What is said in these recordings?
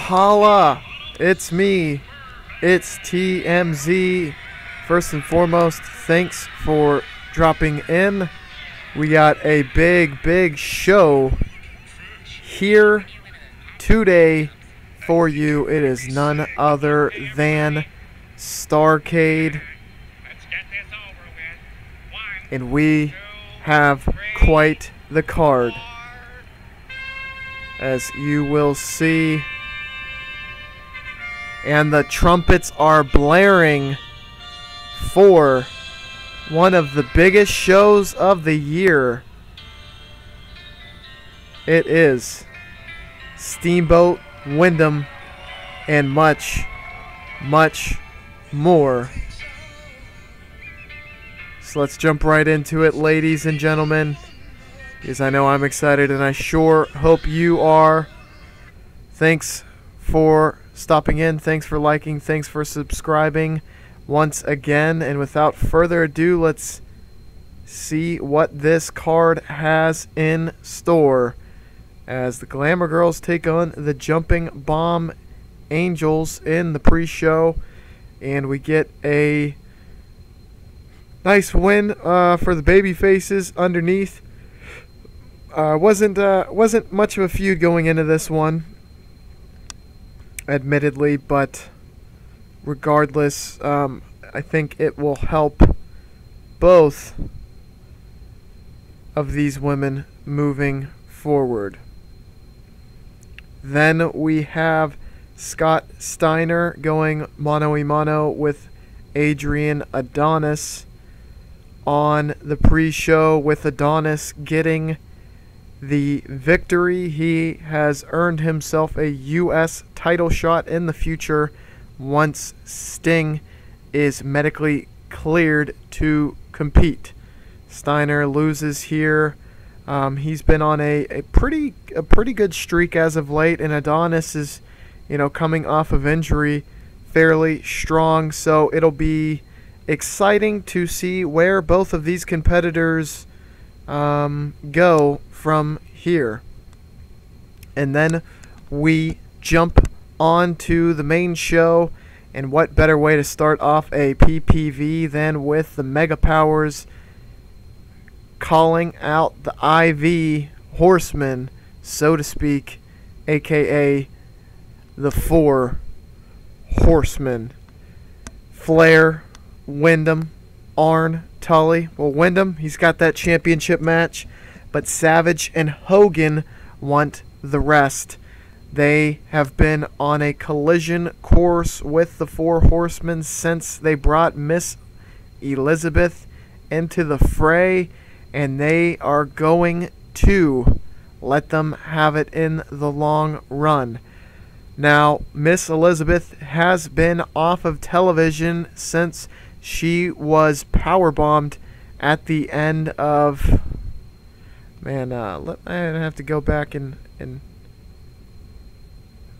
Holla! It's me. It's TMZ. First and foremost, thanks for dropping in. We got a big show here today for you. It is none other than Starrcade. And we have quite the card, as you will see. And the trumpets are blaring for one of the biggest shows of the year. It is Steamboat, Windham, and much more. So let's jump right into it, ladies and gentlemen, because I know I'm excited and I sure hope you are. Thanks for stopping in, thanks for liking, thanks for subscribing once again, and without further ado, let's see what this card has in store as the Glamour Girls take on the Jumping Bomb Angels in the pre-show, and we get a nice win for the baby faces underneath. Wasn't much of a feud going into this one, admittedly, but regardless, I think it will help both of these women moving forward. Then we have Scott Steiner going mano-a-mano with Adrian Adonis on the pre-show, with Adonis getting the victory. He has earned himself a U.S. title shot in the future once Sting is medically cleared to compete. Steiner loses here. He's been on a pretty good streak as of late, and Adonis is, coming off of injury, fairly strong. So it'll be exciting to see where both of these competitors go from here. And then we jump on to the main show, and what better way to start off a PPV than with the MegaPowers calling out the IV Horsemen, so to speak, aka the four Horsemen: Flair, Windham, Arn, Tully. Well, Windham, he's got that championship match, but Savage and Hogan want the rest. They have been on a collision course with the four Horsemen since they brought Miss Elizabeth into the fray, and they are going to let them have it in the long run. Now, Miss Elizabeth has been off of television since she was powerbombed at the end of... I have to go back and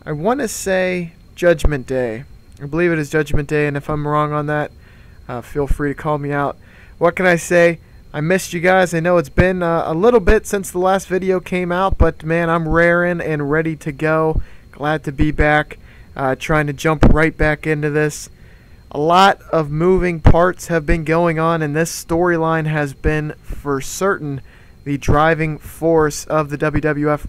I want to say Judgment Day. I believe it is Judgment Day, and if I'm wrong on that, feel free to call me out. What can I say? I missed you guys. I know it's been a little bit since the last video came out, but man, I'm raring and ready to go. Glad to be back, trying to jump right back into this. A lot of moving parts have been going on, and this storyline has been, for certain, the driving force of the WWF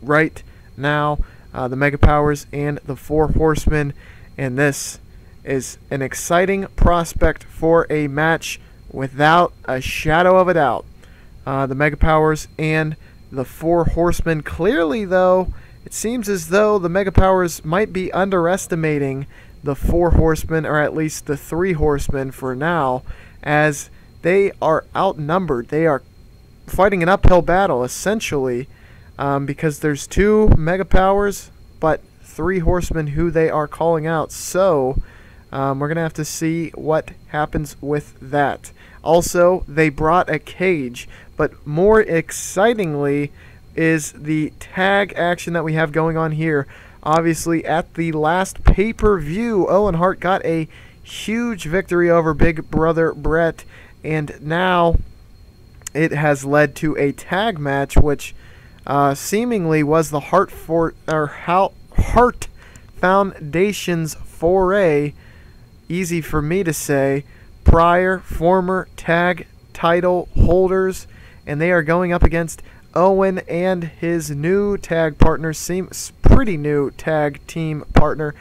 right now. The MegaPowers and the Four Horsemen, and this is an exciting prospect for a match without a shadow of a doubt. The MegaPowers and the Four Horsemen. Clearly, though, it seems as though the MegaPowers might be underestimating the Four Horsemen, or at least the Three Horsemen for now, as they are outnumbered. They are fighting an uphill battle, essentially, because there's two MegaPowers, but Three Horsemen who they are calling out. So we're going to have to see what happens with that. Also, they brought a cage, but more excitingly is the tag action that we have going on here. Obviously, at the last pay-per-view, Owen Hart got a huge victory over Big Brother Brett, and now it has led to a tag match, which seemingly was the Hart Foundation's foray, easy for me to say, prior former tag title holders, and they are going up against Owen and his new tag partner, seems pretty new tag team partner.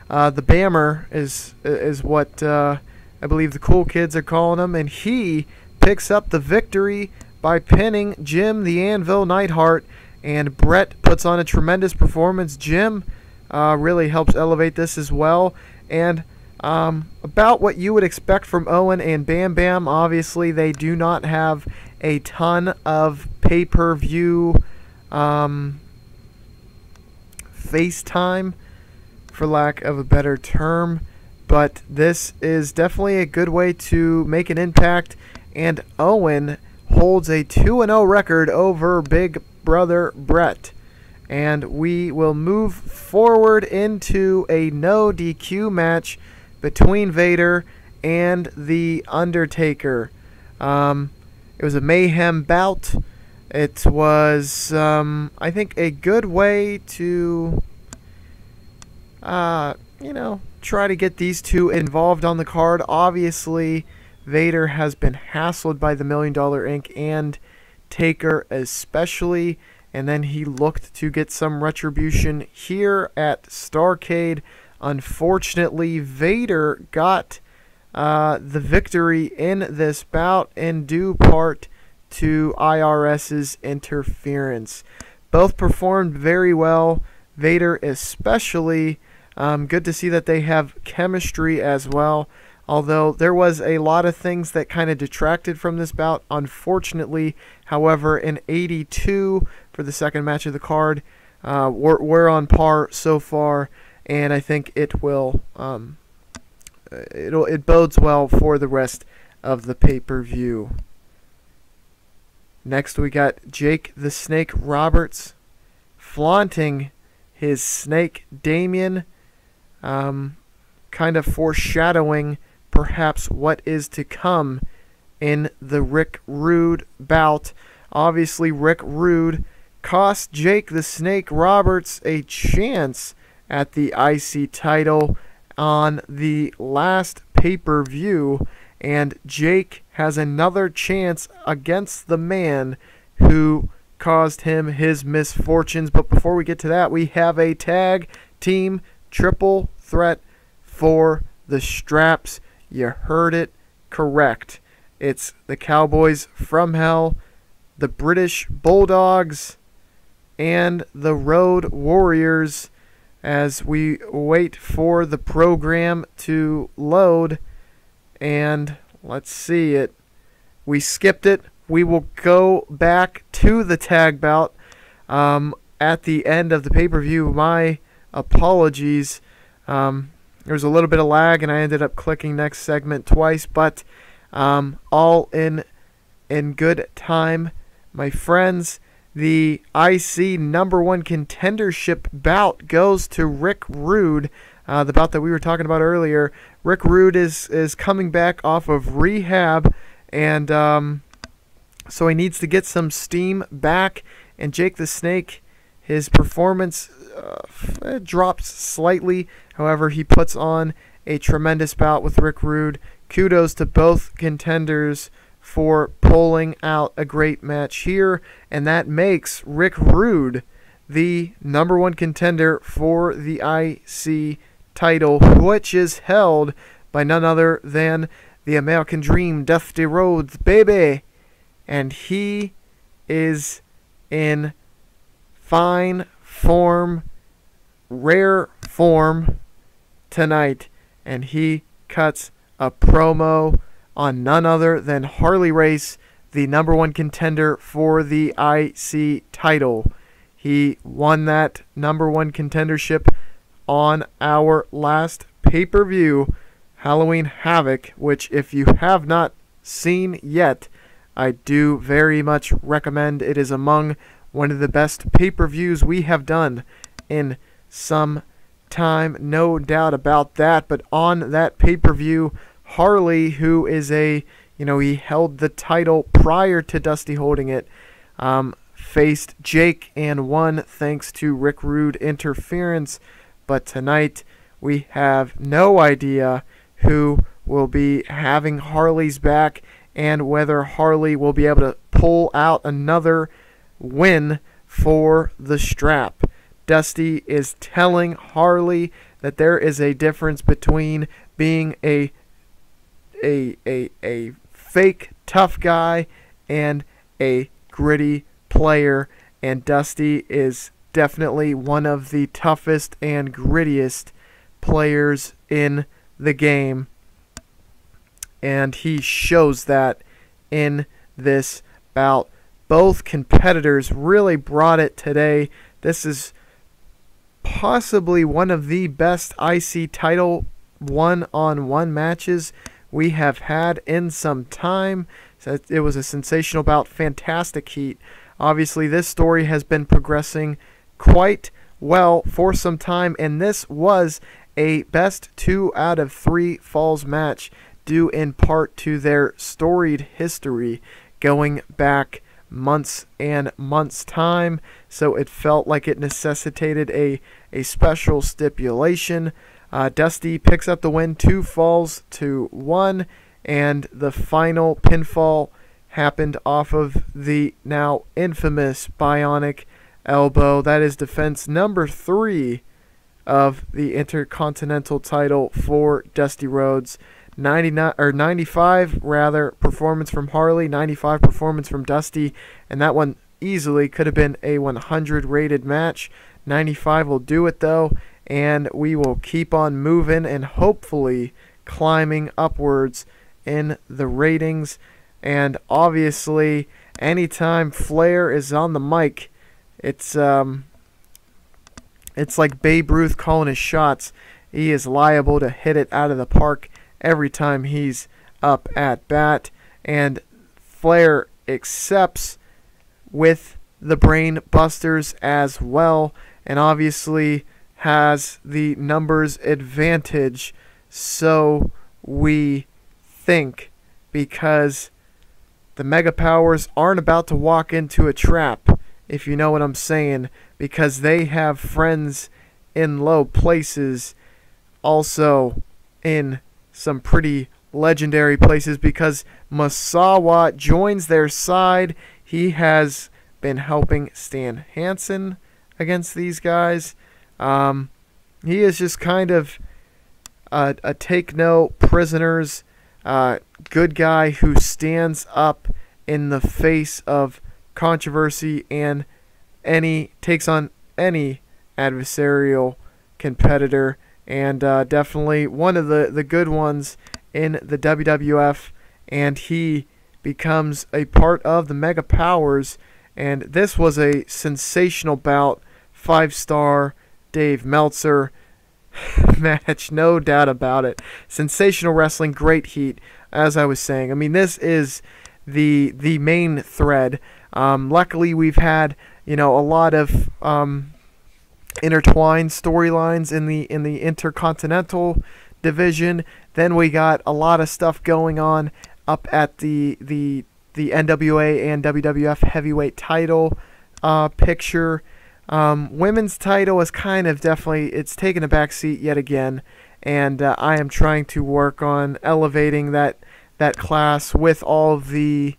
The Bammer is what I believe the cool kids are calling him, and he picks up the victory by pinning Jim the Anvil Neidhart, and Brett puts on a tremendous performance. Jim really helps elevate this as well, and about what you would expect from Owen and Bam Bam. Obviously, they do not have a ton of pay-per-view FaceTime, for lack of a better term, but this is definitely a good way to make an impact, and Owen holds a 2-0 record over Big Brother Brett. And we will move forward into a no DQ match between Vader and The Undertaker. It was a mayhem bout. It was, I think, a good way to, try to get these two involved on the card. Obviously, Vader has been hassled by the $1 Million Inc. and Taker especially, and then he looked to get some retribution here at Starrcade. Unfortunately, Vader got the victory in this bout in due part to IRS's interference. Both performed very well, Vader especially. Good to see that they have chemistry as well, although there was a lot of things that kind of detracted from this bout, unfortunately. However, in 82 for the second match of the card, we're on par so far, and I think it will it bodes well for the rest of the pay-per-view. Next, we got Jake the Snake Roberts flaunting his snake Damien, kind of foreshadowing perhaps what is to come in the Rick Rude bout. Obviously, Rick Rude cost Jake the Snake Roberts a chance at the IC title on the last pay-per-view, and Jake has another chance against the man who caused him his misfortunes. But before we get to that, we have a tag team triple threat for the straps. You heard it correct. It's the Cowboys from Hell, the British Bulldogs, and the Road Warriors, as we wait for the program to load. And let's see it. We skipped it. We will go back to the tag bout at the end of the pay-per-view. My apologies. There was a little bit of lag, and I ended up clicking next segment twice, but all in good time, my friends. The IC #1 contendership bout goes to Rick Rude, the bout that we were talking about earlier. Rick Rude is coming back off of rehab, and so he needs to get some steam back. And Jake the Snake, his performance drops slightly. However, he puts on a tremendous bout with Rick Rude. Kudos to both contenders for pulling out a great match here, and that makes Rick Rude the #1 contender for the IC title, which is held by none other than the American Dream, Dusty Rhodes, baby. And he is in fine form, rare form tonight, and he cuts a promo on none other than Harley Race, the #1 contender for the IC title. He won that #1 contendership on our last pay-per-view, Halloween Havoc, which if you have not seen yet, I do very much recommend. It is among one of the best pay-per-views we have done in some time, no doubt about that. But on that pay-per-view, Harley, who is he held the title prior to Dusty holding it, faced Jake and won thanks to Rick Rude interference. But tonight, we have no idea who will be having Harley's back and whether Harley will be able to pull out another win for the strap. Dusty is telling Harley that there is a difference between being a fake tough guy and a gritty player, and Dusty is definitely one of the toughest and grittiest players in the game, and he shows that in this bout. Both competitors really brought it today. This is possibly one of the best IC title one-on-one matches we have had in some time. So it was a sensational bout, fantastic heat. Obviously, this story has been progressing quite well for some time, and this was a best 2 out of 3 falls match, due in part to their storied history going back months and months time. So it felt like it necessitated a special stipulation. Dusty picks up the win 2 falls to 1, and the final pinfall happened off of the now infamous bionic elbow. That is defense number 3 of the Intercontinental title for Dusty Rhodes. 95 performance from Harley, 95 performance from Dusty, and that one easily could have been a 100 rated match. 95 will do it though, and we will keep on moving and hopefully climbing upwards in the ratings. And obviously, anytime Flair is on the mic, it's like Babe Ruth calling his shots. He is liable to hit it out of the park every time he's up at bat, and Flair accepts with the brain busters as well, and obviously has the numbers advantage, so we think, because the MegaPowers aren't about to walk into a trap, if you know what I'm saying, because they have friends in low places, also in some pretty legendary places, because Masawa joins their side. He has been helping Stan Hansen against these guys. He is just kind of a take no prisoners good guy who stands up in the face of controversy and takes on any adversarial competitor, and definitely one of the good ones in the WWF, and he becomes a part of the MegaPowers, and this was a sensational bout. 5-star Dave Meltzer match, no doubt about it. Sensational wrestling, great heat, as I was saying. I mean, this is the main thread. Luckily, we've had a lot of intertwined storylines in the Intercontinental division. Then we got a lot of stuff going on up at the NWA and WWF heavyweight title picture. Women's title is kind of it's taken a back seat yet again, and I am trying to work on elevating that class with all of the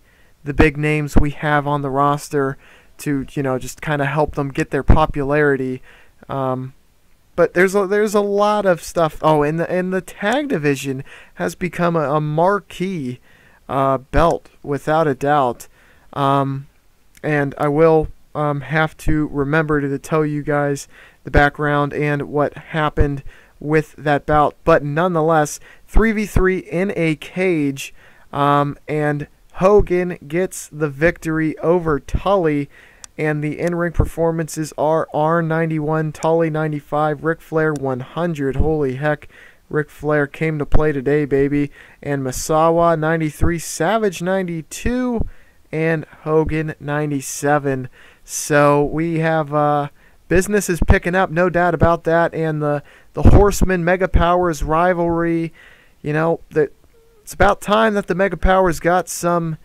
big names we have on the roster to just kind of help them get their popularity. But there's a lot of stuff. Oh, and the tag division has become a marquee belt without a doubt. And I will have to remember to tell you guys the background and what happened with that bout. But nonetheless, 3v3 in a cage, and Hogan gets the victory over Tully. And the in-ring performances are R91, Tully 95, Ric Flair 100. Holy heck, Ric Flair came to play today, baby. And Masawa 93, Savage 92, and Hogan 97. So we have business is picking up, no doubt about that. And the Horsemen MegaPowers rivalry, it's about time that the MegaPowers got some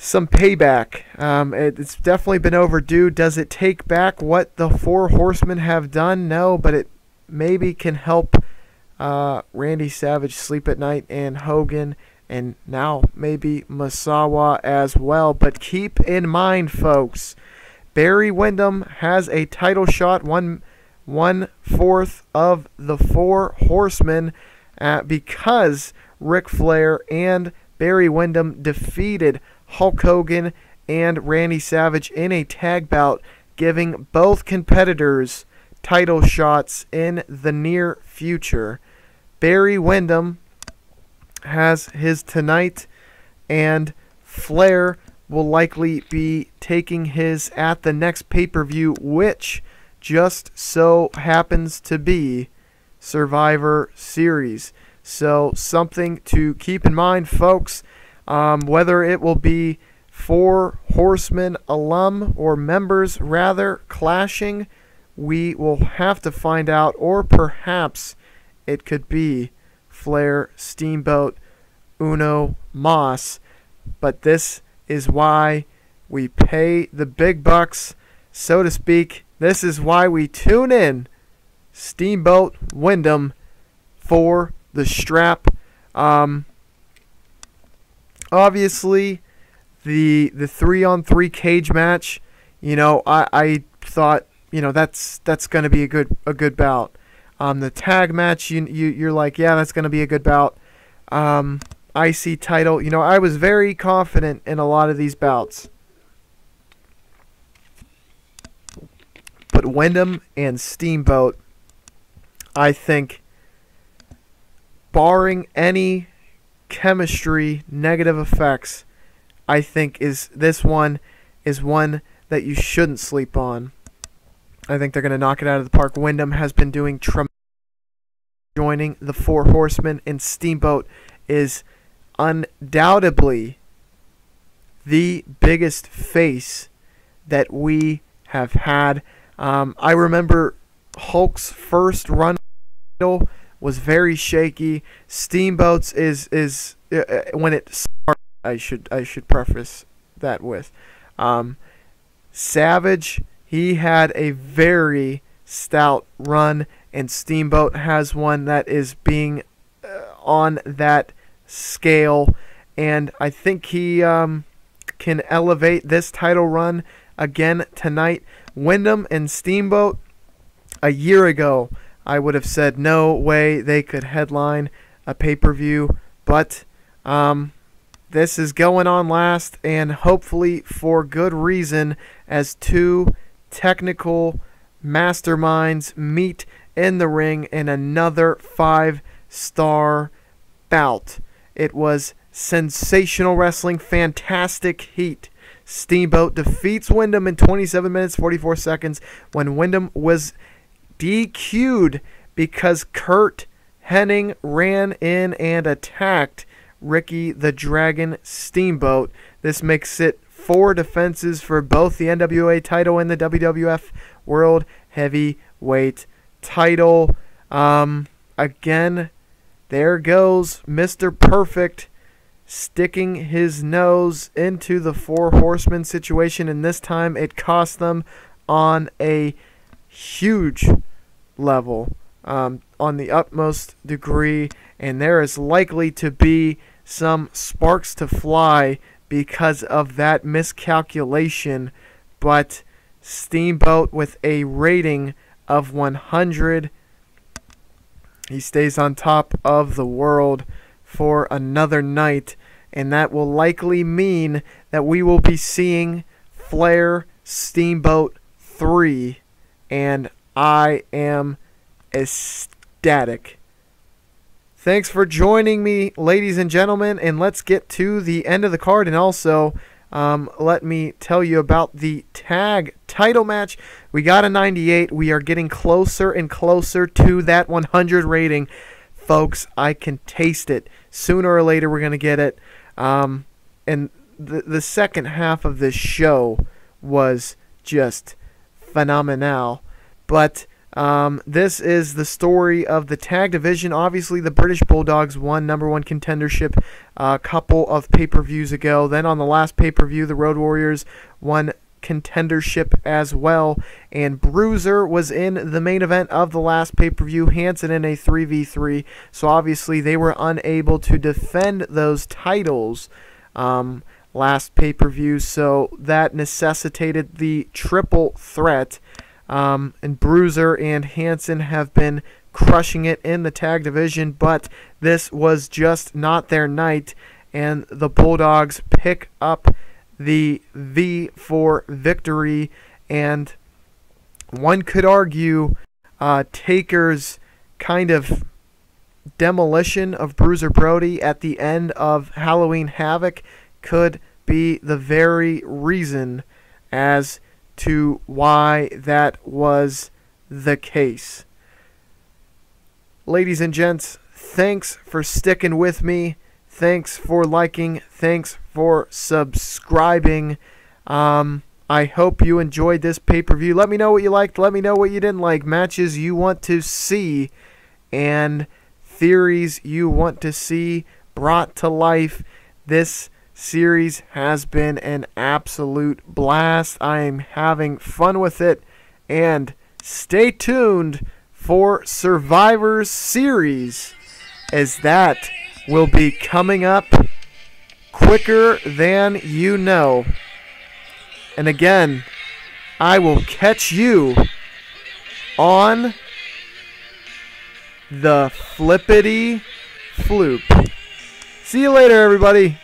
some payback. It's definitely been overdue. Does it take back what the Four Horsemen have done? No, but it maybe can help Randy Savage sleep at night, and Hogan, and now maybe Misawa as well. But keep in mind, folks, Barry Windham has a title shot, one-fourth of the Four Horsemen, because Ric Flair and Barry Windham defeated Hulk Hogan and Randy Savage in a tag bout, giving both competitors title shots in the near future. Barry Windham has his tonight, and Flair will likely be taking his at the next pay-per-view, which just so happens to be Survivor Series. So something to keep in mind, folks. Whether it will be Four Horsemen alum or members rather clashing, we will have to find out, or perhaps it could be Flair, Steamboat, Uno, Moss. But this is why we pay the big bucks, so to speak. This is why we tune in Steamboat Windham for the strap. Obviously, the 3-on-3 cage match, I thought, that's going to be a good bout. The tag match, you're like, yeah, that's going to be a good bout. IC title, I was very confident in a lot of these bouts. But Windham and Steamboat, I think, barring any chemistry negative effects, I think this one is one that you shouldn't sleep on. I think they're going to knock it out of the park. Windham has been doing tremendous, joining the Four Horsemen, and Steamboat is undoubtedly the biggest face that we have had. I remember Hulk's first run was very shaky. Steamboat's is when it started. I should preface that with Savage. He had a very stout run, and Steamboat has one that is being on that scale, and I think he can elevate this title run again tonight. Windham and Steamboat, a year ago, I would have said no way they could headline a pay-per-view, but this is going on last, and hopefully for good reason, as two technical masterminds meet in the ring in another 5-star bout. It was sensational wrestling, fantastic heat. Steamboat defeats Windham in 27 minutes 44 seconds when Windham was DQ'd because Kurt Hennig ran in and attacked Ricky the Dragon Steamboat. This makes it 4 defenses for both the NWA title and the WWF World Heavyweight title. Again, there goes Mr. Perfect sticking his nose into the Four Horsemen situation, and this time it cost them on a huge level, on the utmost degree, and there is likely to be some sparks to fly because of that miscalculation. But Steamboat, with a rating of 100, he stays on top of the world for another night, and that will likely mean that we will be seeing Flair Steamboat 3, and I am ecstatic. Thanks for joining me, ladies and gentlemen, and let's get to the end of the card. And also, let me tell you about the tag title match. We got a 98. We are getting closer and closer to that 100 rating. Folks, I can taste it. Sooner or later, we're going to get it. And the second half of this show was just phenomenal. But This is the story of the tag division. Obviously, the British Bulldogs won #1 contendership a couple of pay-per-views ago. Then on the last pay-per-view, the Road Warriors won contendership as well. And Bruiser was in the main event of the last pay-per-view, Hansen in a 3v3. So obviously, they were unable to defend those titles last pay-per-view. So that necessitated the triple threat. And Bruiser and Hansen have been crushing it in the tag division, but this was just not their night, and the Bulldogs pick up the V for victory. And one could argue Taker's kind of demolition of Bruiser Brody at the end of Halloween Havoc could be the very reason as to why that was the case. Ladies and gents, thanks for sticking with me. Thanks for liking. Thanks for subscribing. I hope you enjoyed this pay-per-view. Let me know what you liked. Let me know what you didn't like. Matches you want to see and theories you want to see brought to life. This series has been an absolute blast. I am having fun with it, and stay tuned for Survivor Series, as that will be coming up quicker than you know. And again, I will catch you on the flippity floop. See you later, everybody.